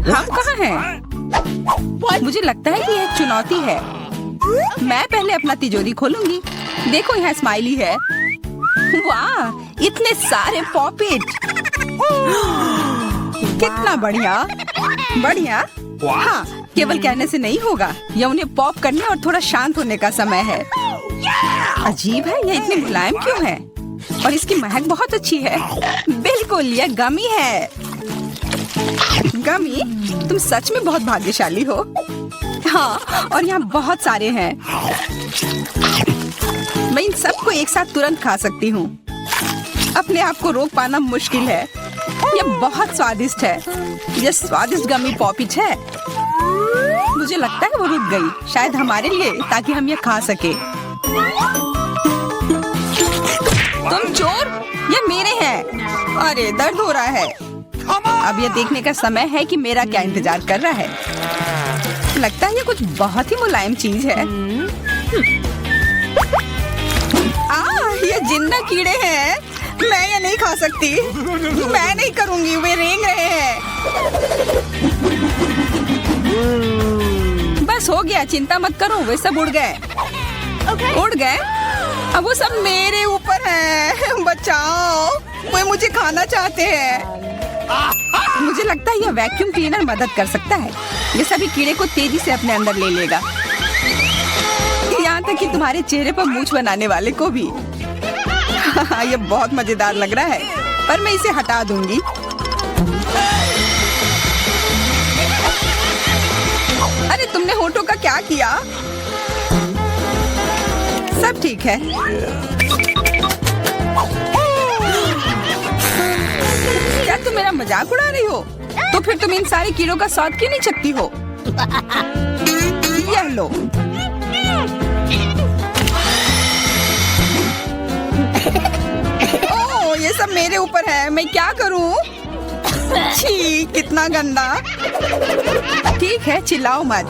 हम कहाँ हैं? मुझे लगता है कि यह एक चुनौती है। मैं पहले अपना तिजोरी खोलूंगी। देखो यहाँ स्माइली है। वाह, इतने सारे पॉपिट। कितना बढ़िया। बढ़िया। हाँ, केवल कहने से नहीं होगा। यह उन्हें पॉप करने और थोड़ा शांत होने का समय है। अजीब है, यह इतनी मुलायम क्यों है? और इसकी महक बहुत अच्छी है। बिल्कुल, यह गमी है। गमी, तुम सच में बहुत भाग्यशाली हो। हाँ, और यहाँ बहुत सारे हैं। मैं इन सबको एक साथ तुरंत खा सकती हूँ। अपने आप को रोक पाना मुश्किल है। यह बहुत स्वादिष्ट है। यह स्वादिष्ट गमी पॉपिट है। मुझे लगता है वो रुक गई, शायद हमारे लिए, ताकि हम यह खा सके। तुम चोर, ये मेरे हैं। अरे, दर्द हो रहा है। अब यह देखने का समय है कि मेरा क्या इंतजार कर रहा है। लगता है ये कुछ बहुत ही मुलायम चीज है। ये जिंदा कीड़े हैं। मैं ये नहीं खा सकती। मैं नहीं करूंगी, वे रेंग रहे हैं। बस हो गया, चिंता मत करो, वे सब उड़ गए। उड़ गए? अब वो सब मेरे ऊपर हैं। बचाओ, वे मुझे खाना चाहते हैं। मुझे लगता है यह वैक्यूम क्लीनर मदद कर सकता है। ये सभी कीड़े को तेजी से अपने अंदर ले लेगा, यहाँ तक कि तुम्हारे चेहरे पर मूंछ बनाने वाले को भी। ये बहुत मजेदार लग रहा है, पर मैं इसे हटा दूंगी। अरे, तुमने होठों का क्या किया? सब ठीक है। क्या तुम मेरा मजाक उड़ा रही हो? तो फिर तुम इन सारे कीड़ों का स्वाद क्यों नहीं चखती हो? यह लो। ओह, ये सब मेरे ऊपर है। मैं क्या करूं? छी, कितना गंदा। ठीक है, चिल्लाओ मत।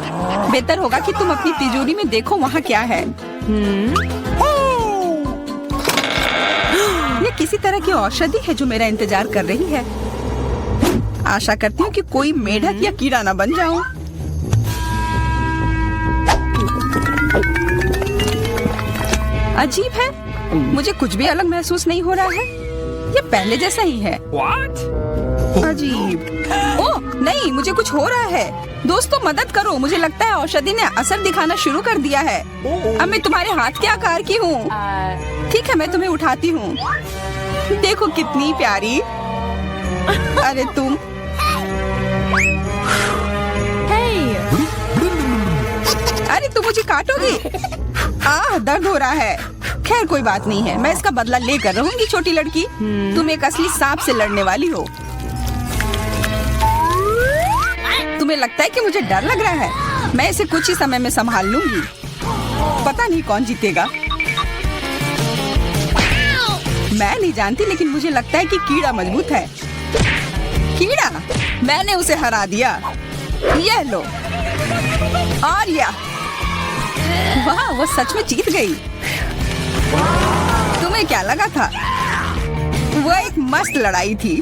बेहतर होगा कि तुम अपनी तिजोरी में देखो वहाँ क्या है। ये किसी तरह की औषधि है जो मेरा इंतजार कर रही है। आशा करती हूँ कि कोई मेढक या कीड़ा ना बन जाऊं। अजीब है, मुझे कुछ भी अलग महसूस नहीं हो रहा है। ये पहले जैसा ही है। अजीब। ओह नहीं, मुझे कुछ हो रहा है। दोस्तों, मदद करो। मुझे लगता है औषधि ने असर दिखाना शुरू कर दिया है। अब मैं तुम्हारे हाथ के आकार की हूँ। ठीक है, मैं तुम्हें उठाती हूँ। देखो कितनी प्यारी। अरे तुम। अरे तुम मुझे काटोगी? दर्द हो रहा है। खैर कोई बात नहीं है, मैं इसका बदला लेकर रहूंगी। छोटी लड़की, तुम एक असली सांप से लड़ने वाली हो। तुम्हें लगता है कि मुझे डर लग रहा है? मैं इसे कुछ ही समय में संभाल लूंगी। पता नहीं कौन जीतेगा। मैं नहीं जानती, लेकिन मुझे लगता है कि कीड़ा मजबूत है। कीड़ा, मैंने उसे हरा दिया। यह लो। और यह, वाह, वो सच में जीत गई। तुम्हें क्या लगा था? वो एक मस्त लड़ाई थी।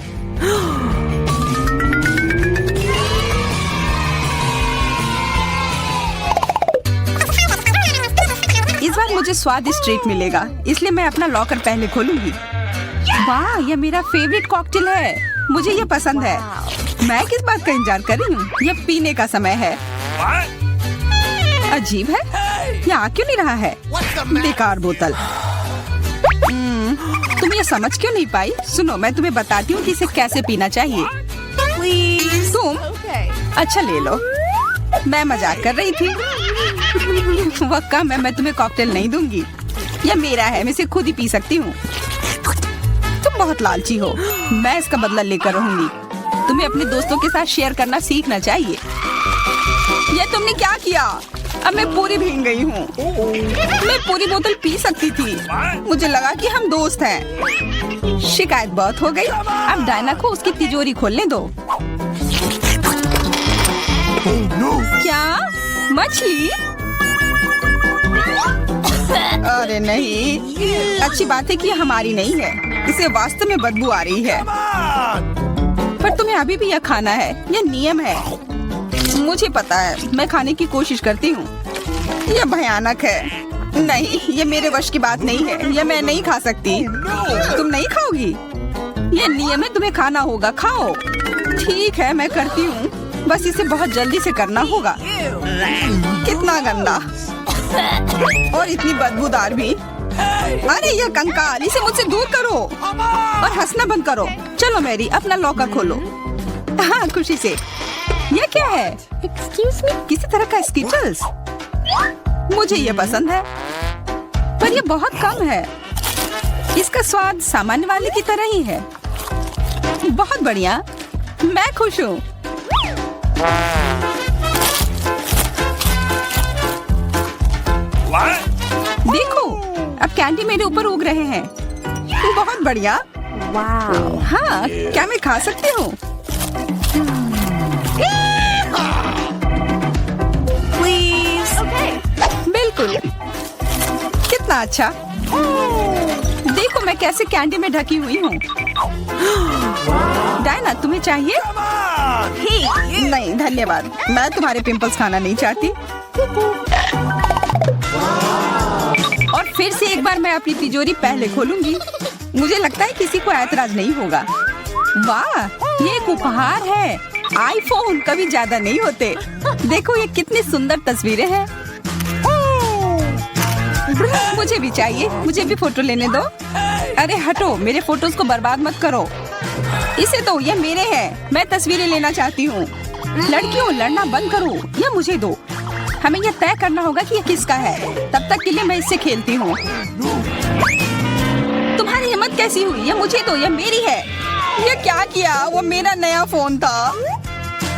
इस बार मुझे स्वादिष्ट ट्रीट मिलेगा, इसलिए मैं अपना लॉकर पहले खोलूंगी। वाह, यह मेरा फेवरेट कॉकटेल है। मुझे यह पसंद है। मैं किस बात का इंतजार कर रही हूँ? यह पीने का समय है। अजीब है, यह आ क्यों नहीं रहा है? बेकार बोतल। तुम ये समझ क्यों नहीं पाई? सुनो, मैं तुम्हें बताती हूँ कि इसे कैसे पीना चाहिए। तुम अच्छा ले लो। मैं मजाक कर रही थी। वह कम है, मैं तुम्हें कॉकटेल नहीं दूंगी। यह मेरा है, मैं इसे खुद ही पी सकती हूँ। तुम बहुत लालची हो। मैं इसका बदला लेकर रहूंगी। तुम्हें अपने दोस्तों के साथ शेयर करना सीखना चाहिए। यह तुमने क्या किया? अब मैं पूरी भीग गई हूँ। मैं पूरी बोतल पी सकती थी। मुझे लगा कि हम दोस्त हैं। शिकायत बहुत हो गई। अब डायना को उसकी तिजोरी खोलने दो। क्या? मछली? अरे नहीं, अच्छी बात है कि हमारी नहीं है। इसे वास्तव में बदबू आ रही है। पर तुम्हें अभी भी यह खाना है, यह नियम है। मुझे पता है, मैं खाने की कोशिश करती हूँ। यह भयानक है। नहीं, ये मेरे वश की बात नहीं है। यह मैं नहीं खा सकती। तुम नहीं खाओगी? यह नियम है, तुम्हें खाना होगा। खाओ। ठीक है, मैं करती हूँ। बस इसे बहुत जल्दी से करना होगा। कितना गंदा और इतनी बदबूदार भी। अरे यह कंकाल, इसे मुझसे दूर करो और हंसना बंद करो। चलो मैरी, अपना लॉकर खोलो। हाँ, खुशी से। यह क्या है? किसी तरह का स्किटल्स। मुझे यह पसंद है, पर यह बहुत कम है। इसका स्वाद सामान्य वाले की तरह ही है। बहुत बढ़िया, मैं खुश हूँ। देखो, अब कैंडी मेरे ऊपर उग रहे हैं। बहुत बढ़िया। हाँ, क्या मैं खा सकती हूँ? बिल्कुल। कितना अच्छा। देखो मैं कैसे कैंडी में ढकी हुई हूँ। डायना, तुम्हें चाहिए? नहीं धन्यवाद, मैं तुम्हारे पिंपल्स खाना नहीं चाहती। और फिर से एक बार मैं अपनी तिजोरी पहले खोलूंगी। मुझे लगता है किसी को ऐतराज नहीं होगा। वाह, ये एक उपहार है। आईफोन कभी ज्यादा नहीं होते। देखो ये कितनी सुंदर तस्वीरें हैं। मुझे भी चाहिए, मुझे भी फोटो लेने दो। अरे हटो, मेरे फोटोज को बर्बाद मत करो। इसे दो, ये मेरे हैं। मैं तस्वीरें लेना चाहती हूँ। लड़कियों, लड़ना बंद करो, ये मुझे दो। हमें यह तय करना होगा कि यह किसका है। तब तक के लिए मैं इससे खेलती हूँ। तुम्हारी हिम्मत कैसी हुई? ये मुझे दो, ये मेरी है। ये क्या किया? वो मेरा नया फोन था।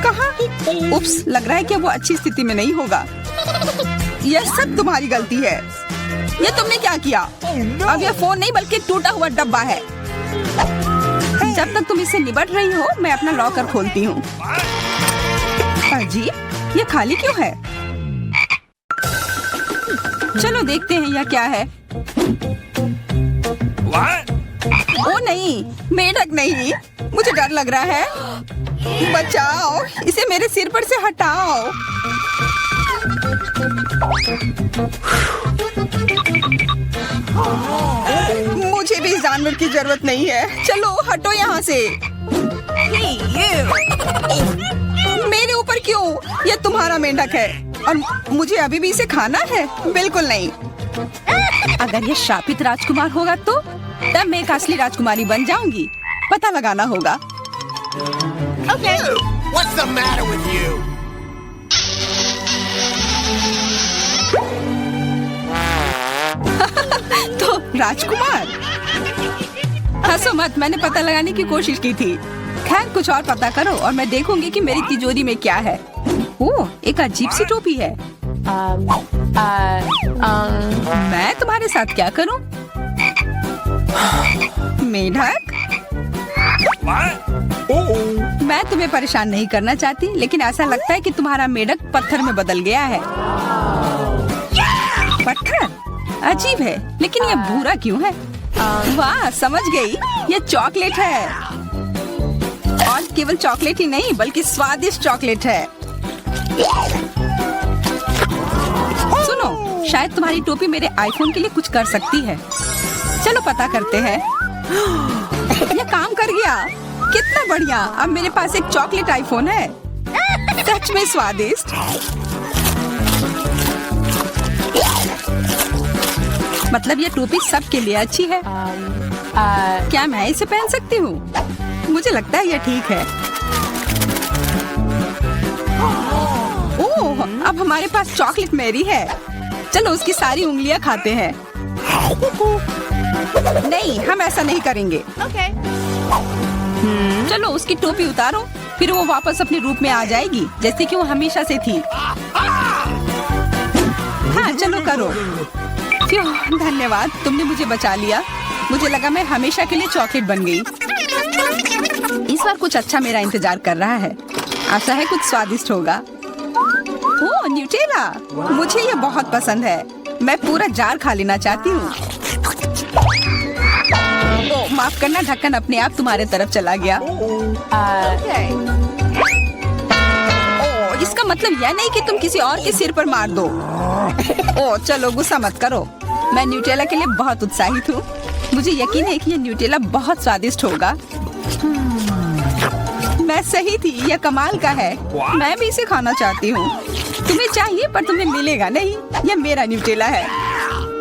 कहाँ? उप्स, लग रहा है कि वो अच्छी स्थिति में नहीं होगा। यह सब तुम्हारी गलती है। ये तुमने क्या किया? अब यह फोन नहीं बल्कि टूटा हुआ डब्बा है। जब तक तुम इससे निपट रही हो, मैं अपना लॉकर खोलती हूँ। अजीब, ये खाली क्यों है? चलो देखते हैं यह क्या है। ओ नहीं, मेढक नहीं। मुझे डर लग रहा है। बचाओ, इसे मेरे सिर पर से हटाओ। मुझे भी इस जानवर की जरूरत नहीं है। चलो हटो यहाँ से। मेरे ऊपर क्यों? ये तुम्हारा मेंढक है और मुझे अभी भी इसे खाना है? बिल्कुल नहीं। अगर ये शापित राजकुमार होगा तो तब मैं एक असली राजकुमारी बन जाऊंगी। पता लगाना होगा। Okay. What's the matter with you? तो राजकुमार, हंसो मत, मैंने पता लगाने की कोशिश की थी। खैर कुछ और पता करो और मैं देखूंगी कि मेरी तिजोरी में क्या है। ओह, एक अजीब सी टोपी है। मैं तुम्हारे साथ क्या करूं? मेढक, मैं तुम्हें परेशान नहीं करना चाहती, लेकिन ऐसा लगता है कि तुम्हारा मेढक पत्थर में बदल गया है। पत्थर? अजीब है, लेकिन ये भूरा क्यों है? वाह, समझ गई, ये चॉकलेट है। और केवल चॉकलेट ही नहीं बल्कि स्वादिष्ट चॉकलेट है। सुनो, शायद तुम्हारी टोपी मेरे आईफोन के लिए कुछ कर सकती है। चलो पता करते हैं। ये काम कर गया। कितना बढ़िया, अब मेरे पास एक चॉकलेट आईफोन है। सच में स्वादिष्ट। मतलब ये टोपी सबके लिए अच्छी है। क्या मैं इसे पहन सकती हूँ? मुझे लगता है यह ठीक है। ओह, अब हमारे पास चॉकलेट मैरी है। चलो उसकी सारी उंगलियां खाते हैं। नहीं, हम ऐसा नहीं करेंगे। Okay. चलो उसकी टोपी उतारो, फिर वो वापस अपने रूप में आ जाएगी जैसे कि वो हमेशा से थी। हाँ चलो करो। क्यों, धन्यवाद, तुमने मुझे बचा लिया। मुझे लगा मैं हमेशा के लिए चॉकलेट बन गई। इस बार कुछ अच्छा मेरा इंतजार कर रहा है। आशा है कुछ स्वादिष्ट होगा। ओह, न्यूटेला, मुझे ये बहुत पसंद है। मैं पूरा जार खा लेना चाहती हूँ। ओ माफ करना, ढक्कन अपने आप तुम्हारे तरफ चला गया। ओ इसका मतलब यह नहीं कि तुम किसी और के सिर पर मार दो। ओ चलो गुस्सा मत करो, मैं न्यूटेला के लिए बहुत उत्साहित हूँ। मुझे यकीन है कि यह न्यूटेला बहुत स्वादिष्ट होगा। मैं सही थी, यह कमाल का है। मैं भी इसे खाना चाहती हूँ। तुम्हें चाहिए पर तुम्हें मिलेगा नहीं। यह मेरा न्यूटेला है।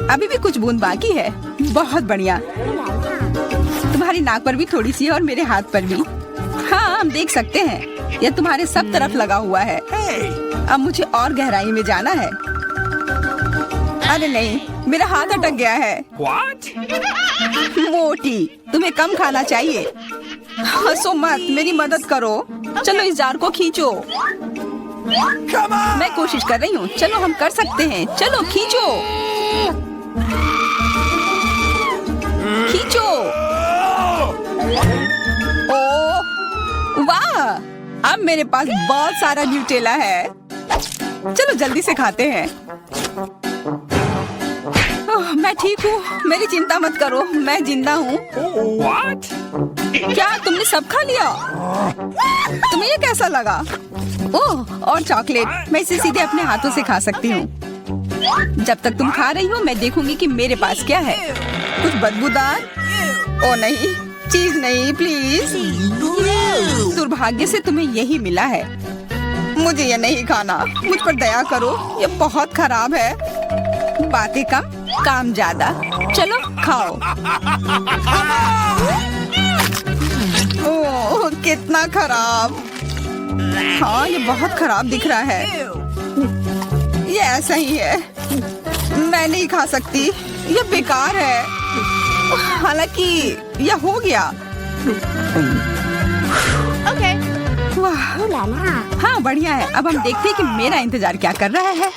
अभी भी कुछ बूंद बाकी है। बहुत बढ़िया। तुम्हारी नाक पर भी थोड़ी सी है और मेरे हाथ पर भी। हाँ हम देख सकते हैं, यह तुम्हारे सब तरफ लगा हुआ है। अब मुझे और गहराई में जाना है। अरे नहीं, मेरा हाथ अटक गया है। मोटी, तुम्हें कम खाना चाहिए। हंसो मत, मेरी मदद करो। चलो इस जार को खींचो। मैं कोशिश कर रही हूँ। चलो हम कर सकते हैं। चलो खींचो खींचो। ओ वाह, अब मेरे पास बहुत सारा न्यूटेला है। चलो जल्दी से खाते हैं। मैं ठीक हूँ, मेरी चिंता मत करो, मैं जिंदा हूँ। क्या तुमने सब खा लिया? तुम्हें ये कैसा लगा? ओह और चॉकलेट, मैं इसे सीधे अपने हाथों से खा सकती हूँ। जब तक तुम खा रही हो मैं देखूंगी कि मेरे पास क्या है। कुछ बदबूदार? ओ नहीं, चीज नहीं प्लीज। दुर्भाग्य से तुम्हें यही मिला है। मुझे ये नहीं खाना, मुझ पर दया करो, ये बहुत खराब है। बातें कम काम ज्यादा। चलो खाओ। ओह कितना खराब। हाँ ये बहुत खराब दिख रहा है। ये ऐसा ही है, मैं नहीं खा सकती, ये बेकार है। हालांकि यह हो गया। वाह हाँ बढ़िया है। अब हम देखते हैं कि मेरा इंतजार क्या कर रहा है।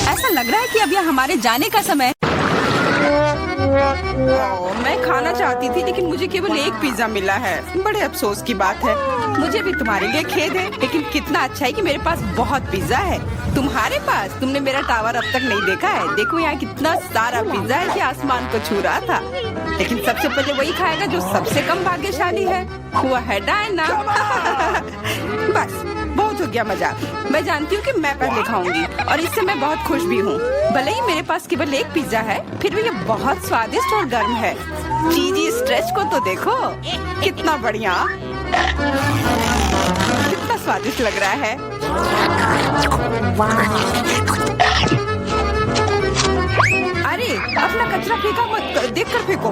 ऐसा लग रहा है कि अब यह हमारे जाने का समय। मैं खाना चाहती थी लेकिन मुझे केवल एक पिज्जा मिला है। बड़े अफसोस की बात है। मुझे भी तुम्हारे लिए खेद है, लेकिन कितना अच्छा है कि मेरे पास बहुत पिज्जा है। तुम्हारे पास? तुमने मेरा टावर अब तक नहीं देखा है। देखो यहाँ कितना सारा पिज्जा है कि आसमान को छू रहा था। लेकिन सबसे पहले वही खाएगा जो सबसे कम भाग्यशाली है। वो है डायना। बस बहुत हो गया मजाक। मैं जानती हूँ कि मैं पहले खाऊंगी और इससे मैं बहुत खुश भी हूँ। भले ही मेरे पास केवल एक पिज्जा है, फिर भी ये बहुत स्वादिष्ट और गर्म है। चीजी स्ट्रेच को तो देखो, कितना बढ़िया, कितना स्वादिष्ट लग रहा है। अरे अपना कचरा फेंका मत, देख कर फेंको।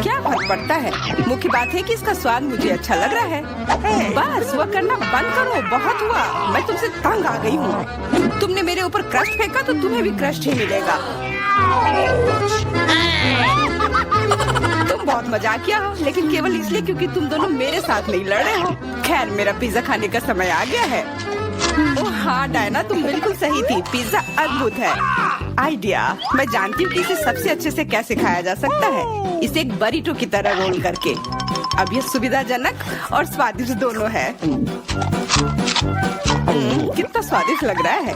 क्या फर्क पड़ता है, मुख्य बात है कि इसका स्वाद मुझे अच्छा लग रहा है। बस वह करना बंद करो, बहुत हुआ। मैं तुमसे तंग आ गई हूँ। तुमने मेरे ऊपर क्रस्ट फेंका तो तुम्हें भी क्रस्ट ही मिलेगा। तुम बहुत मजाकिया हो, लेकिन केवल इसलिए क्योंकि तुम दोनों मेरे साथ नहीं लड़े हो। खैर मेरा पिज्जा खाने का समय आ गया है। ओह हाँ डायना, तुम बिल्कुल सही थी। पिज्जा अद्भुत है। आइडिया, मैं जानती हूँ कि इसे सबसे अच्छे से कैसे खाया जा सकता है। इसे एक बरीटो की तरह रोल करके। अब यह सुविधाजनक और स्वादिष्ट दोनों है। कितना स्वादिष्ट लग रहा है।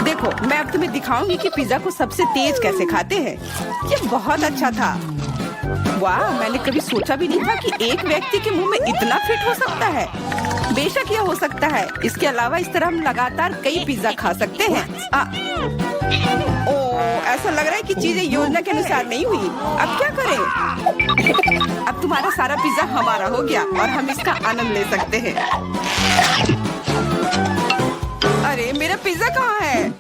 देखो मैं अब तुम्हें दिखाऊंगी कि पिज्जा को सबसे तेज कैसे खाते हैं। ये बहुत अच्छा था। वाह, मैंने कभी सोचा भी नहीं था कि एक व्यक्ति के मुंह में इतना फिट हो सकता है। बेशक यह हो सकता है। इसके अलावा इस तरह हम लगातार कई पिज्जा खा सकते हैं। ऐसा लग रहा है कि चीजें योजना के अनुसार नहीं हुई। अब क्या करें? अब तुम्हारा सारा पिज्जा हमारा हो गया और हम इसका आनंद ले सकते हैं। अरे मेरा पिज्जा कहाँ है?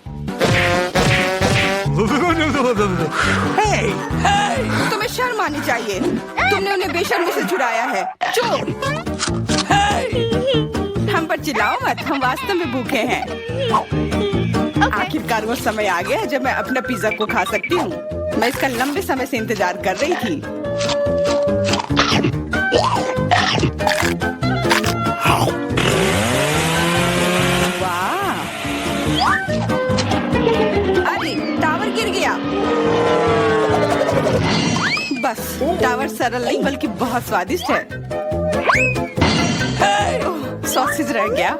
तुम्हें शर्म आनी चाहिए। तुमने उन्हें बेशर्मी से छुड़ाया है। चुप। हम पर चिल्लाओ मत, हम वास्तव में भूखे हैं। आखिरकार वो समय आ गया है जब मैं अपना पिज्जा को खा सकती हूँ। मैं इसका लंबे समय से इंतजार कर रही थी। वाह! अरे टावर गिर गया। बस टावर सरल नहीं बल्कि बहुत स्वादिष्ट है। सॉसेज रह गया।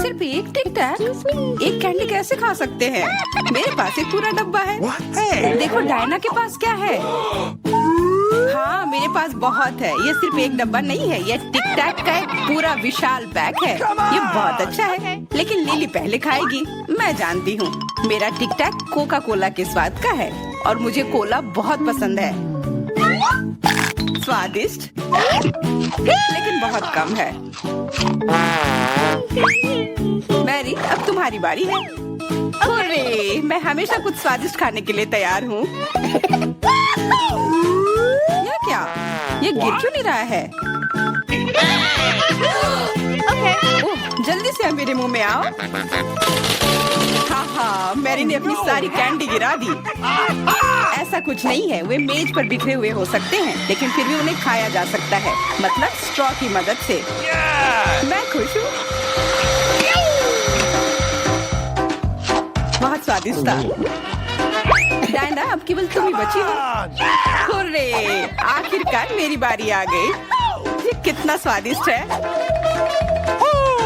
सिर्फ एक एक कैंडी कैसे खा सकते हैं? मेरे पास एक पूरा डब्बा है। देखो डायना के पास क्या है। हाँ मेरे पास बहुत है। ये सिर्फ एक डब्बा नहीं है, ये टिक टैक का एक पूरा विशाल पैक है। ये बहुत अच्छा है, लेकिन लिली पहले खाएगी। मैं जानती हूँ, मेरा टिक टैक कोका कोला के स्वाद का है और मुझे कोला बहुत पसंद है। स्वादिष्ट लेकिन बहुत कम है। मैरी अब तुम्हारी बारी है। अरे मैं हमेशा कुछ स्वादिष्ट खाने के लिए तैयार हूँ। यह क्या? ये गिर क्यों नहीं रहा है? ओह, जल्दी से मेरे मुंह में आओ। हाँ, मैरी ने अपनी सारी कैंडी गिरा दी। ऐसा कुछ नहीं है, वे मेज पर बिखरे हुए हो सकते हैं, लेकिन फिर भी उन्हें खाया जा सकता है, मतलब स्ट्रॉ की मदद से। मैं खुश हूँ। बहुत स्वादिष्ट था। डायना अब केवल तुम ही बची हो। हुर्रे, आखिरकार मेरी बारी आ गई। ये कितना स्वादिष्ट है।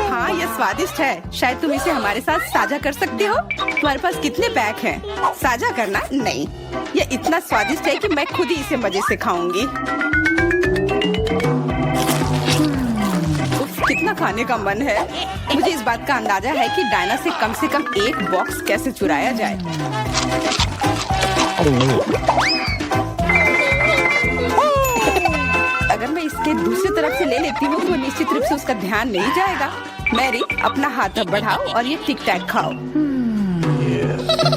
हाँ ये स्वादिष्ट है। शायद तुम इसे हमारे साथ साझा कर सकते हो। तुम्हारे पास कितने पैक हैं? साझा करना नहीं। ये इतना स्वादिष्ट है कि मैं खुद ही इसे मजे से खाऊंगी। कितना खाने का मन है। मुझे इस बात का अंदाजा है कि डायना से कम एक बॉक्स कैसे चुराया जाए। अगर मैं इसके दूसरी तरफ से ले लेती हूँ तो निश्चित रूप से उसका ध्यान नहीं जाएगा। मैरी अपना हाथ अब बढ़ाओ और ये टिक टैक खाओ।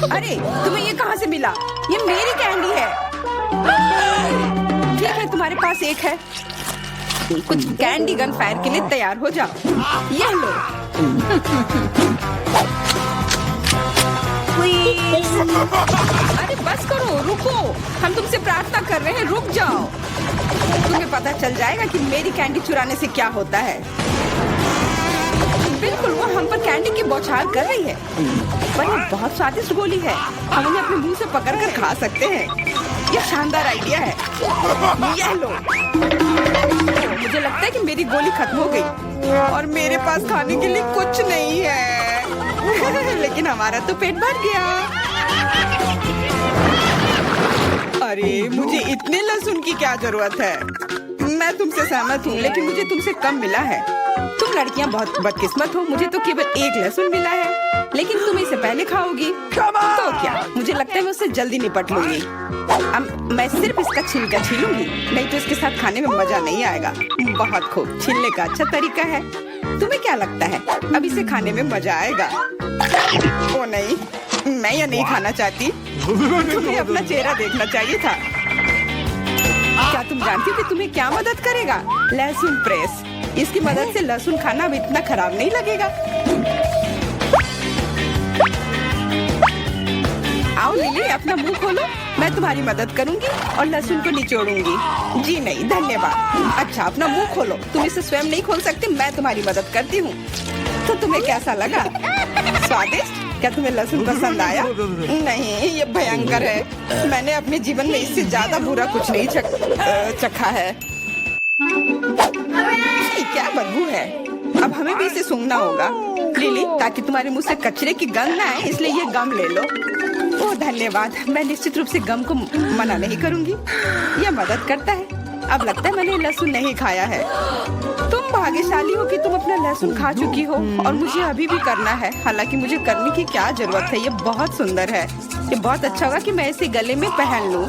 अरे तुम्हें ये कहाँ से मिला? ये मेरी कैंडी है। ठीक है तुम्हारे पास एक है। कुछ कैंडी गन फायर के लिए तैयार हो जाओ। ये लो। अरे बस करो, रुको। हम तुमसे प्रार्थना कर रहे हैं, रुक जाओ। तुम्हें पता चल जाएगा कि मेरी कैंडी चुराने से क्या होता है। बिल्कुल, वो हम पर कैंडी की बौछार कर रही है। पर ये बहुत स्वादिष्ट गोली है। हम उन्हें अपने मुंह से पकड़कर खा सकते हैं। ये शानदार आइडिया है। ये लो। मुझे लगता है कि मेरी गोली खत्म हो गई और मेरे पास खाने के लिए कुछ नहीं है। लेकिन हमारा तो पेट भर गया। अरे मुझे इतने लहसुन की क्या जरूरत है? मैं तुमसे सहमत हूँ, लेकिन मुझे तुमसे कम मिला है। तुम लड़कियाँ बहुत बदकिस्मत हो। मुझे तो केवल एक लहसुन मिला है, लेकिन तुम इसे पहले खाओगी तो क्या? मुझे लगता है मैं उससे जल्दी निपट लूंगी। मैं सिर्फ इसका छिलका छीलूंगी, नहीं तो इसके साथ खाने में मजा नहीं आएगा। बहुत खूब, छीलने का अच्छा तरीका है। तुम्हें क्या लगता है अब इसे खाने में मजा आएगा? ओ नहीं, मैं यह नहीं खाना चाहती। तुम्हें अपना चेहरा देखना चाहिए था। क्या तुम जानती हो कि तुम्हें क्या मदद करेगा? लहसुन प्रेस। इसकी मदद से लहसुन खाना अब इतना खराब नहीं लगेगा। आओ लिली, अपना मुंह खोलो। मैं तुम्हारी मदद करूंगी और लहसुन को निचोड़ूंगी। जी नहीं, धन्यवाद। अच्छा, अपना मुंह खोलो। तुम इसे स्वयं नहीं खोल सकते, मैं तुम्हारी मदद करती हूँ। तो तुम्हें कैसा लगा? स्वादिष्ट? क्या तुम्हें लहसुन पसंद आया? नहीं, ये भयंकर है। मैंने अपने जीवन में इससे ज्यादा बुरा कुछ नहीं चखा है। क्या बदबू है। अब हमें भी इसे सूंघना होगा लिली, ताकि तुम्हारे मुंह से कचरे की गंध ना आए। इसलिए ये गम ले लो। ओह धन्यवाद। मैं निश्चित रूप से गम को मना नहीं करूंगी। यह मदद करता है। अब लगता है मैंने लहसुन नहीं खाया है। तुम भाग्यशाली हो कि तुम अपना लहसुन खा चुकी हो और मुझे अभी भी करना है। हालांकि मुझे करने की क्या जरूरत है? ये बहुत सुंदर है। ये बहुत अच्छा होगा कि मैं इसे गले में पहन लूं।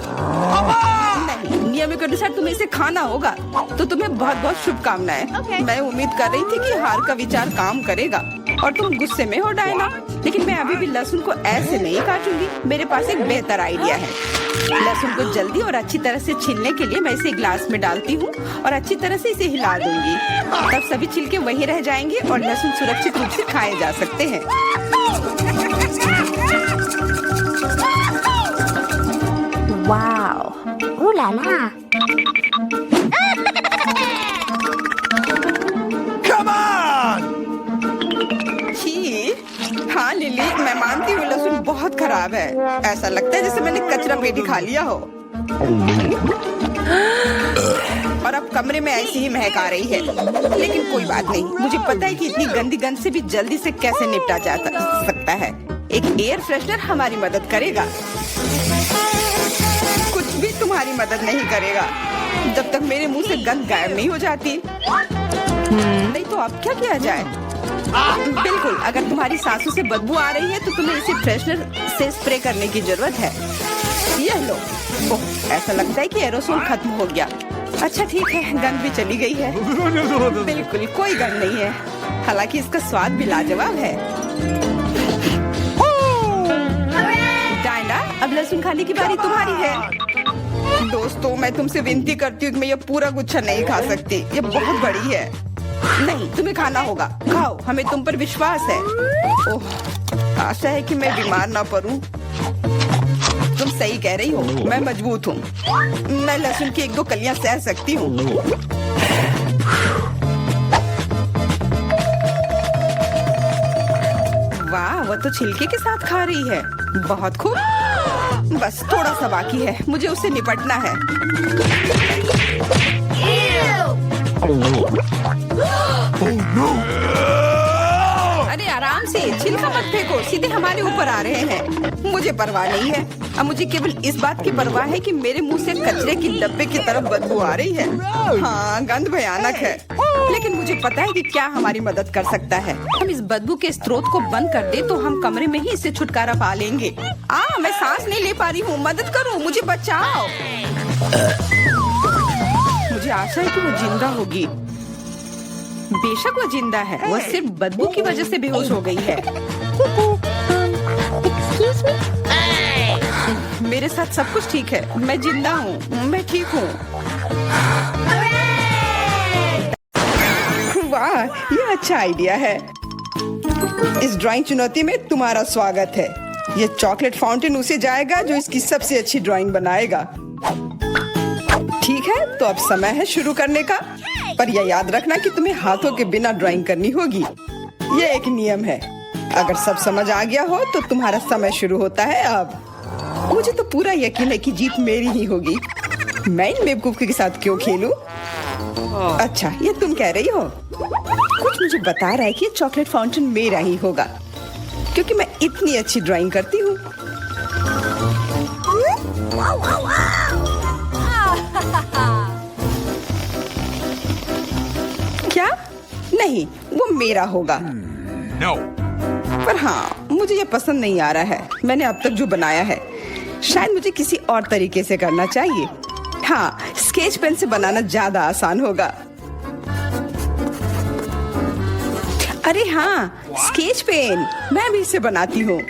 नहीं, नियम के अनुसार तुम्हें इसे खाना होगा। तो तुम्हें बहुत बहुत शुभकामनाएं। मैं उम्मीद कर रही थी कि हार का विचार काम करेगा और तुम गुस्से में हो डायना, लेकिन मैं अभी भी लहसुन को ऐसे नहीं काटूंगी। मेरे पास एक बेहतर आइडिया है। लहसुन को जल्दी और अच्छी तरह से छीलने के लिए मैं इसे ग्लास में डालती हूँ और अच्छी तरह से इसे हिला दूंगी। तब सभी छिलके वहीं रह जाएंगे और लहसुन सुरक्षित रूप से खाए जा सकते हैं। Wow, ooh la la। Come on! हाँ लिली, मैं मानती हूँ लहसुन बहुत खराब है। ऐसा लगता है जैसे मैंने कचरा पेटी खा लिया हो। और अब कमरे में ऐसी ही महक आ रही है, लेकिन कोई बात नहीं। मुझे पता है कि इतनी गंदी गंध से भी जल्दी से कैसे निपटा जा सकता है। एक एयर फ्रेशनर हमारी मदद करेगा। कुछ भी तुम्हारी मदद नहीं करेगा जब तक मेरे मुंह से गंध गायब नहीं हो जाती। नहीं तो अब क्या किया जाए? बिल्कुल, अगर तुम्हारी सांसों से बदबू आ रही है तो तुम्हें इसे फ्रेशनर से स्प्रे करने की जरूरत है। यह लो। ओह, ऐसा लगता है कि एरोसोल खत्म हो गया। अच्छा ठीक है, गंध भी चली गई है। बिल्कुल कोई गंध नहीं है, हालांकि इसका स्वाद भी लाजवाब है। डायना, अब लहसुन खाने की बारी तुम्हारी है। दोस्तों, मैं तुमसे विनती करती हूँ कि मैं ये पूरा गुच्छा नहीं खा सकती, ये बहुत बड़ी है। नहीं, तुम्हें खाना होगा। खाओ, हमें तुम पर विश्वास है। ओह, आशा है कि मैं बीमार ना पड़ूं। तुम सही कह रही हो, मैं मजबूत हूँ। मैं लहसुन की 1-2 कलियां सह सकती हूँ। वाह, वो तो छिलके के साथ खा रही है। बहुत खूब। बस थोड़ा सा बाकी है, मुझे उससे निपटना है। अरे आराम से, छिलका मत फेंको, सीधे हमारे ऊपर आ रहे हैं। मुझे परवाह नहीं है। अब मुझे केवल इस बात की परवाह है कि मेरे मुंह से कचरे की डब्बे की तरफ बदबू आ रही है। हाँ, गंध भयानक है, लेकिन मुझे पता है कि क्या हमारी मदद कर सकता है। हम इस बदबू के स्रोत को बंद कर दे तो हम कमरे में ही इससे छुटकारा पा लेंगे। मैं सांस नहीं ले पा रही हूँ, मदद करो, मुझे बचाओ। मुझे आशा है कि वो जिंदा होगी। बेशक वो जिंदा है, वो सिर्फ बदबू की वजह से बेहोश हो गई है। Excuse me? मेरे साथ सब कुछ ठीक है, मैं जिंदा हूँ, मैं ठीक हूँ। वाह, ये अच्छा आइडिया है। इस ड्राइंग चुनौती में तुम्हारा स्वागत है। ये चॉकलेट फाउंटेन उसे जाएगा जो इसकी सबसे अच्छी ड्राइंग बनाएगा। ठीक है, तो अब समय है शुरू करने का। पर यह याद रखना कि तुम्हें हाथों के बिना ड्राइंग करनी होगी। ये एक नियम है। अगर सब समझ आ गया हो तो तुम्हारा समय शुरू होता है अब। मुझे तो पूरा यकीन है कि जीत मेरी ही होगी। मैं इन बेवकूफ के साथ क्यों खेलूं? अच्छा, ये तुम कह रही हो? कुछ मुझे बता रहा है कि ये चॉकलेट फाउंटेन मेरा ही होगा, क्योंकि मैं इतनी अच्छी ड्राइंग करती हूँ। क्या? नहीं, वो मेरा होगा। No. पर हाँ, मुझे ये पसंद नहीं आ रहा है। मैंने अब तक जो बनाया है, शायद मुझे किसी और तरीके से करना चाहिए। हाँ, स्केच पेन से बनाना ज्यादा आसान होगा। अरे हाँ, स्केच पेन, मैं भी इसे बनाती हूँ।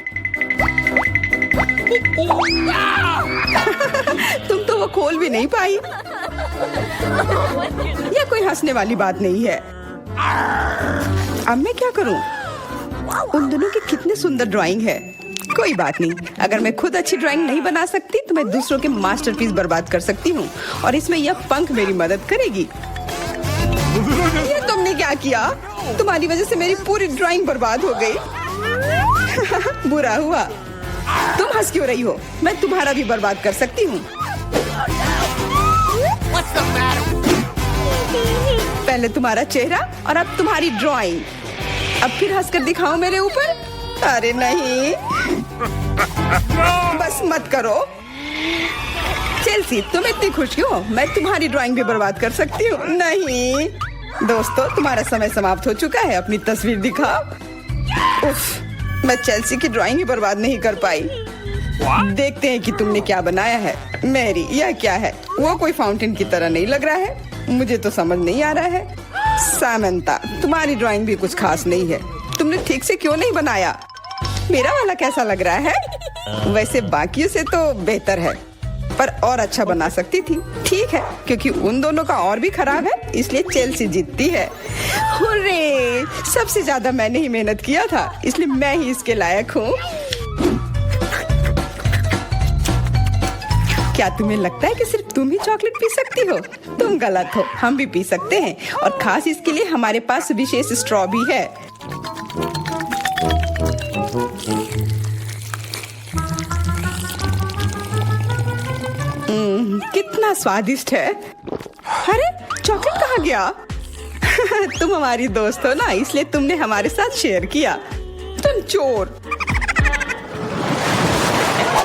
तुम तो वो खोल भी नहीं पाई। यह कोई हंसने वाली बात नहीं है। अब मैं क्या करूं? उन दोनों की कितनी सुंदर ड्राइंग है। कोई बात नहीं, अगर मैं खुद अच्छी ड्राइंग नहीं बना सकती तो मैं दूसरों के मास्टरपीस बर्बाद कर सकती हूँ, और इसमें यह पंख मेरी मदद करेगी। ये तुमने क्या किया? तुम्हारी वजह से मेरी पूरी ड्राइंग बर्बाद हो गई। बुरा हुआ। तुम हंस क्यों रही हो? मैं तुम्हारा भी बर्बाद कर सकती हूँ। What's the matter? पहले तुम्हारा चेहरा और अब तुम्हारी ड्राइंग। अब फिर हंसकर दिखाओ मेरे ऊपर। अरे नहीं, बस मत करो। चेल्सी, तुम इतनी खुश क्यों? मैं तुम्हारी ड्राइंग भी बर्बाद कर सकती हूँ। नहीं दोस्तों, तुम्हारा समय समाप्त हो चुका है। अपनी तस्वीर दिखाओ। उफ, मैं चेल्सी की ड्राइंग ही बर्बाद नहीं कर पाई। देखते हैं कि तुमने क्या बनाया है। मैरी, यह क्या है? वो कोई फाउंटेन की तरह नहीं लग रहा है। मुझे तो समझ नहीं आ रहा है। सामंता, तुम्हारी ड्राइंग भी कुछ खास नहीं है। तुमने ठीक से क्यों नहीं बनाया? मेरा वाला कैसा लग रहा है? वैसे बाकियों से तो बेहतर है, पर और अच्छा बना सकती थी। ठीक है, क्योंकि उन दोनों का और भी खराब है, इसलिए चेल्सी जीतती है। हुर्रे! सबसे ज्यादा मैंने ही मेहनत किया था, इसलिए मैं ही इसके लायक हूँ। क्या तुम्हें लगता है कि सिर्फ तुम ही चॉकलेट पी सकती हो? तुम गलत हो, हम भी पी सकते हैं, और खास इसके लिए हमारे पास विशेष स्ट्रॉ भी है। कितना स्वादिष्ट है। अरे चॉकलेट कहाँ गया? तुम हमारी दोस्त हो ना, इसलिए तुमने हमारे साथ शेयर किया। तुम चोर।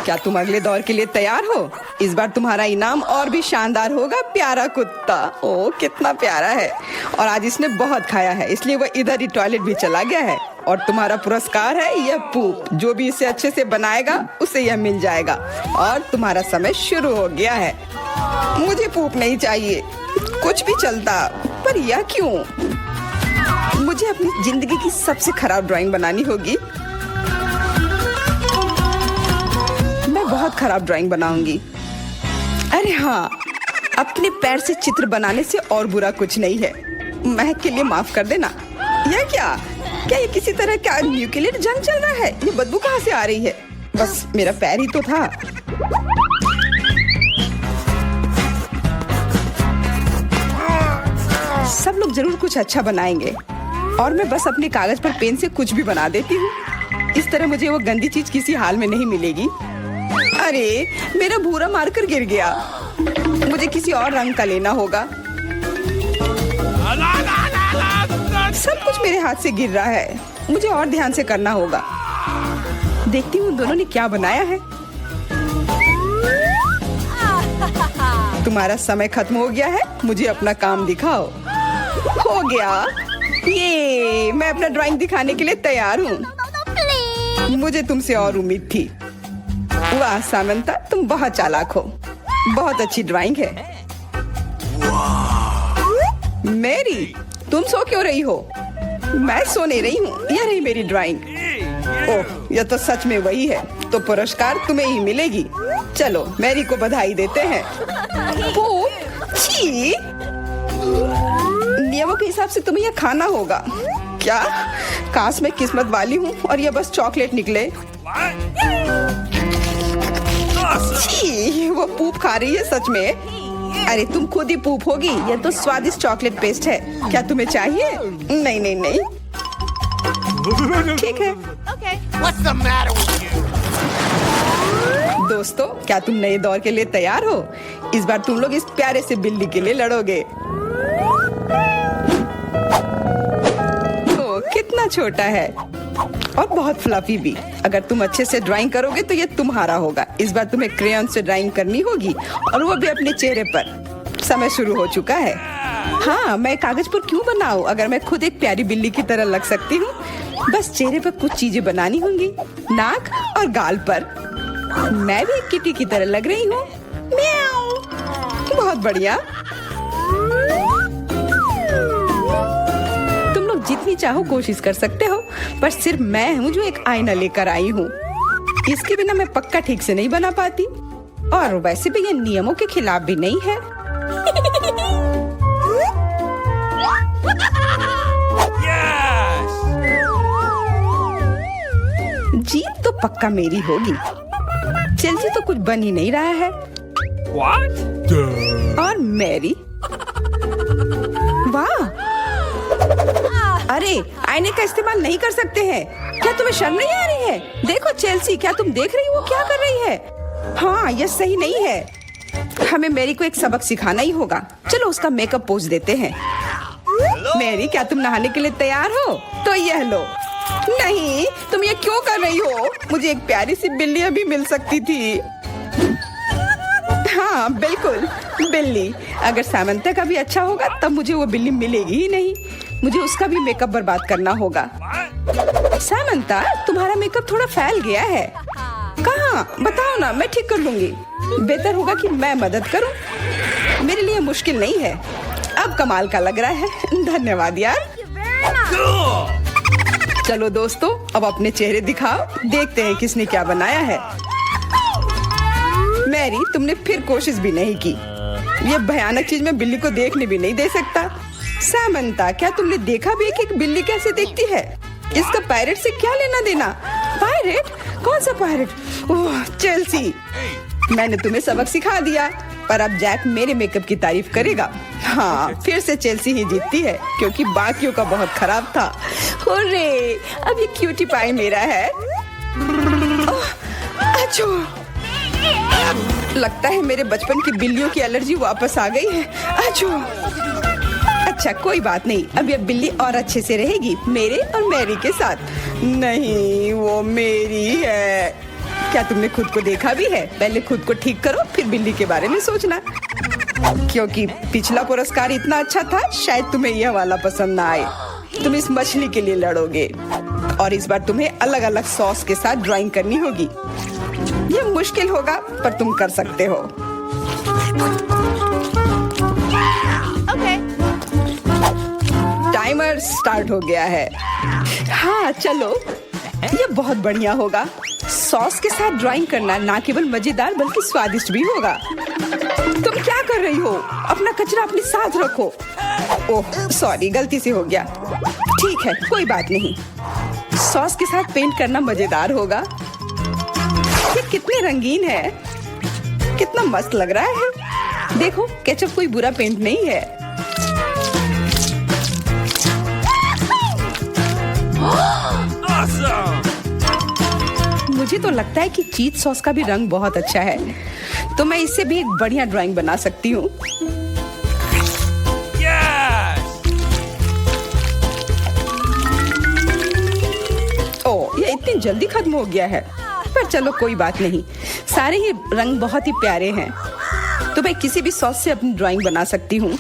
क्या तुम अगले दौर के लिए तैयार हो? इस बार तुम्हारा इनाम और भी शानदार होगा, प्यारा कुत्ता। ओ कितना प्यारा है, और आज इसने बहुत खाया है, इसलिए वह इधर ही टॉयलेट भी चला गया है। और तुम्हारा पुरस्कार है यह पूप। जो भी इसे अच्छे से बनाएगा उसे यह मिल जाएगा। और तुम्हारा समय शुरू हो गया है। मुझे पूप नहीं चाहिए, कुछ भी चलता, पर यह क्यों? मुझे अपनी जिंदगी की सबसे खराब ड्राइंग बनानी होगी। मैं बहुत खराब ड्राइंग बनाऊंगी। अरे हाँ, अपने पैर से चित्र बनाने से और बुरा कुछ नहीं है। महक के लिए माफ कर देना। यह क्या ये किसी तरह का न्यूक्लियर जंग चल रहा है? ये बदबू कहाँ से आ रही है? बस मेरा पैर ही तो था। सब लोग जरूर कुछ अच्छा बनाएंगे, और मैं बस अपने कागज पर पेन से कुछ भी बना देती हूँ। इस तरह मुझे वो गंदी चीज किसी हाल में नहीं मिलेगी। अरे मेरा भूरा मार्कर गिर गया, मुझे किसी और रंग का लेना होगा। सब कुछ मेरे हाथ से गिर रहा है, मुझे और ध्यान से करना होगा। देखती हूँ दोनों ने क्या बनाया है। तुम्हारा समय खत्म हो गया है, मुझे अपना काम दिखाओ। हो गया, ये मैं अपना ड्राइंग दिखाने के लिए तैयार हूँ। मुझे तुमसे और उम्मीद थी। वाह सामंता, तुम बहुत चालाक हो। बहुत अच्छी ड्राइंग है। मेरी, तुम सो क्यों रही हो? मैं सो नहीं रही हूँ, यह रही मेरी ड्राइंग। ओह, यह तो सच में वही है, तो पुरस्कार तुम्हें ही मिलेगी। चलो मैरी को बधाई देते हैं। छी, नियमों के हिसाब से तुम्हें यह खाना होगा। क्या? काश मैं किस्मत वाली हूँ और यह बस चॉकलेट निकले। छी, वो पूप खा रही है सच में। अरे तुम खुद ही पूप होगी, यह तो स्वादिष्ट चॉकलेट पेस्ट है। क्या तुम्हें चाहिए? नहीं नहीं नहीं, ठीक है। What's the matter with you? दोस्तों, क्या तुम नए दौर के लिए तैयार हो? इस बार तुम लोग इस प्यारे से बिल्ली के लिए लड़ोगे। ओ, कितना छोटा है और बहुत फ्लफी भी। अगर तुम अच्छे से ड्राइंग करोगे तो ये तुम्हारा होगा। इस बार तुम्हें क्रेयॉन से ड्राइंग करनी होगी, और वो भी अपने चेहरे पर। समय शुरू हो चुका है। हाँ, मैं कागज पर क्यों बनाऊं अगर मैं खुद एक प्यारी बिल्ली की तरह लग सकती हूँ। बस चेहरे पर कुछ चीजें बनानी होंगी, नाक और गाल पर। मैं भी एक किटी की तरह लग रही हूँ। म्याऊ। बहुत बढ़िया। तुम लोग जितनी चाहो कोशिश कर सकते हो, पर सिर्फ मैं हूँ जो एक आईना लेकर आई हूँ। इसके बिना मैं पक्का ठीक से नहीं बना पाती, और वैसे भी ये नियमों के खिलाफ भी नहीं है। जीत तो पक्का मेरी होगी। चेल्सी तो कुछ बन ही नहीं रहा है। What? और मैरी, वाह! अरे आईने का इस्तेमाल नहीं कर सकते हैं। क्या तुम्हें शर्म नहीं आ रही है? देखो चेल्सी, क्या तुम देख रही हो क्या कर रही है? हाँ, यह सही नहीं है। हमें मैरी को एक सबक सिखाना ही होगा। चलो उसका मेकअप पोज देते हैं। मैरी, क्या तुम नहाने के लिए तैयार हो? तो यह लो। नहीं, तुम ये क्यों कर रही हो? मुझे एक प्यारी सी बिल्ली अभी मिल सकती थी। हाँ बिल्कुल, बिल्ली। अगर सामंता का भी अच्छा होगा तब मुझे वो बिल्ली मिलेगी ही नहीं। मुझे उसका भी मेकअप बर्बाद करना होगा। सामंता, तुम्हारा मेकअप थोड़ा फैल गया है। कहाँ? बताओ ना, मैं ठीक कर लूंगी। बेहतर होगा कि मैं मदद करूं। मेरे लिए मुश्किल नहीं है। अब कमाल का लग रहा है। धन्यवाद यार। चलो दोस्तों, अब अपने चेहरे दिखाओ, देखते हैं किसने क्या बनाया है। मैरी, तुमने फिर कोशिश भी नहीं की। ये भयानक चीज मैं बिल्ली को देखने भी नहीं दे सकता। सामंता, क्या तुमने देखा भी है कि एक बिल्ली कैसे दिखती है? इसका पायरेट से क्या लेना देना? पायरेट? कौन सा पायरेट? ओह चेल्सी, मैंने तुम्हें सबक सिखा दिया, पर अब जैक मेरे मेकअप की तारीफ करेगा। हाँ, फिर से चेल्सी ही जीतती है, क्योंकि बाकियों का बहुत खराब था। हुर्रे, अब ये क्यूटी पाई मेरा है। अच्छो, लगता है मेरे बचपन की बिल्लियों की एलर्जी वापस आ गई है। अच्छो। अच्छा कोई बात नहीं, अब ये बिल्ली और अच्छे से रहेगी मेरे और मैरी के साथ। नहीं, वो मेरी है। क्या तुमने खुद को देखा भी है? पहले खुद को ठीक करो, फिर बिल्ली के बारे में सोचना। क्योंकि पिछला पुरस्कार इतना अच्छा था, शायद तुम्हें यह वाला पसंद ना आए। तुम इस मछली के लिए लड़ोगे और इस बार तुम्हें अलग अलग सॉस के साथ ड्राइंग करनी होगी। ये मुश्किल होगा पर तुम कर सकते हो। टाइमर स्टार्ट हो गया है। हाँ चलो, ये बहुत बढ़िया होगा। सॉस के साथ ड्राइंग करना ना केवल मजेदार बल्कि स्वादिष्ट भी होगा। तुम क्या कर रही हो? अपना कचरा अपने साथ रखो। ओह सॉरी, गलती से हो गया। ठीक है, कोई बात नहीं। सॉस के साथ पेंट करना मजेदार होगा। ये कितने रंगीन है, कितना मस्त लग रहा है। देखो, केचप कोई बुरा पेंट नहीं है। मुझे तो लगता है कि चीज सॉस का भी रंग बहुत अच्छा है, तो मैं इससे भी एक बढ़िया ड्राइंग बना सकती हूँ। ओह, ये इतनी जल्दी खत्म हो गया है, पर चलो कोई बात नहीं। सारे ही रंग बहुत ही प्यारे हैं, तो मैं किसी भी सॉस से अपनी ड्राइंग बना सकती हूँ।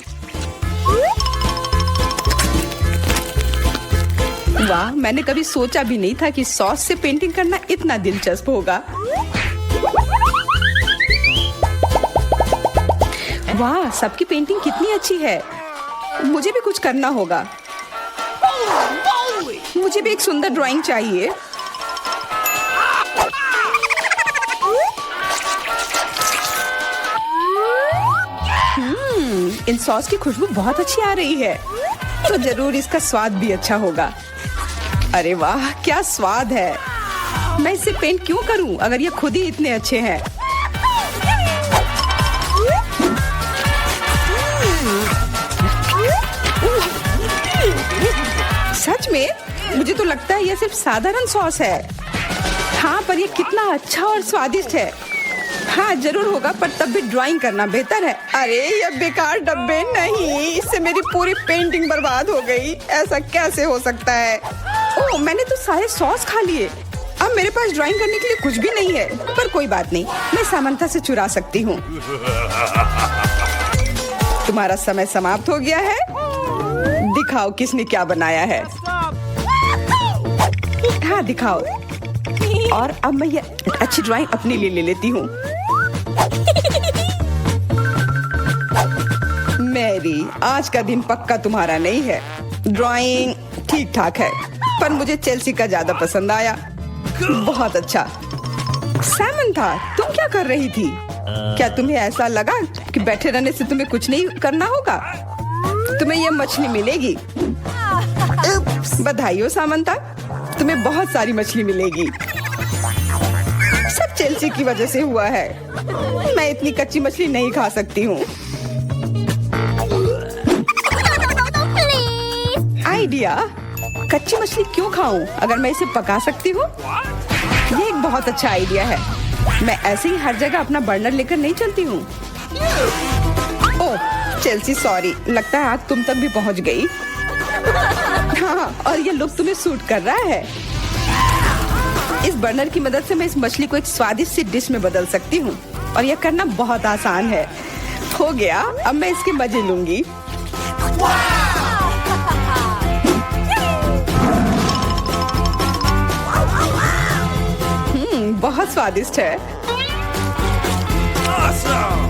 वाह, मैंने कभी सोचा भी नहीं था कि सॉस से पेंटिंग करना इतना दिलचस्प होगा। वाह, सबकी पेंटिंग कितनी अच्छी है। मुझे भी कुछ करना होगा। मुझे भी एक सुंदर ड्राइंग चाहिए। इन सॉस की खुशबू बहुत अच्छी आ रही है, तो जरूर इसका स्वाद भी अच्छा होगा। अरे वाह, क्या स्वाद है। मैं इसे पेंट क्यों करूं अगर ये खुद ही इतने अच्छे हैं। सच में मुझे तो लगता है यह सिर्फ साधारण सॉस है। हाँ, पर यह कितना अच्छा और स्वादिष्ट है। हाँ जरूर होगा, पर तब भी ड्राइंग करना बेहतर है। अरे ये बेकार डब्बे, नहीं, इससे मेरी पूरी पेंटिंग बर्बाद हो गई। ऐसा कैसे हो सकता है? ओह, मैंने तो सारे सॉस खा लिए। अब मेरे पास ड्राइंग करने के लिए कुछ भी नहीं है, पर कोई बात नहीं, मैं सामंथा से चुरा सकती हूँ। तुम्हारा समय समाप्त हो गया है। दिखाओ किसने क्या बनाया है। हाँ दिखाओ। और अब मैं ये अच्छी ड्राइंग अपने लिए ले लेती हूँ। मैरी, आज का दिन पक्का तुम्हारा नहीं है। ड्राइंग ठीक ठाक है, पर मुझे चेल्सी का ज्यादा पसंद आया। बहुत अच्छा। सामंथा, तुम क्या कर रही थी? क्या तुम्हें ऐसा लगा कि बैठे रहने से तुम्हें कुछ नहीं करना होगा? तुम्हें यह मछली मिलेगी। बधाई हो सामंथा, तुम्हें बहुत सारी मछली मिलेगी। सब चेल्सी की वजह से हुआ है। मैं इतनी कच्ची मछली नहीं खा सकती हूँ। आइडिया, कच्ची मछली क्यों खाऊं अगर मैं इसे पका सकती हूँ? ये एक बहुत अच्छा आइडिया है। मैं ऐसे ही हर जगह अपना बर्नर लेकर नहीं चलती हूँ। ओह चेल्सी, सॉरी, लगता है आग तुम तक भी पहुँच गई। हाँ, और ये लुक तुम्हें सूट कर रहा है। इस बर्नर की मदद से मैं इस मछली को एक स्वादिष्ट सी डिश में बदल सकती हूँ, और यह करना बहुत आसान है। हो गया, अब मैं इसके मजे लूंगी। बहुत स्वादिष्ट है। Awesome!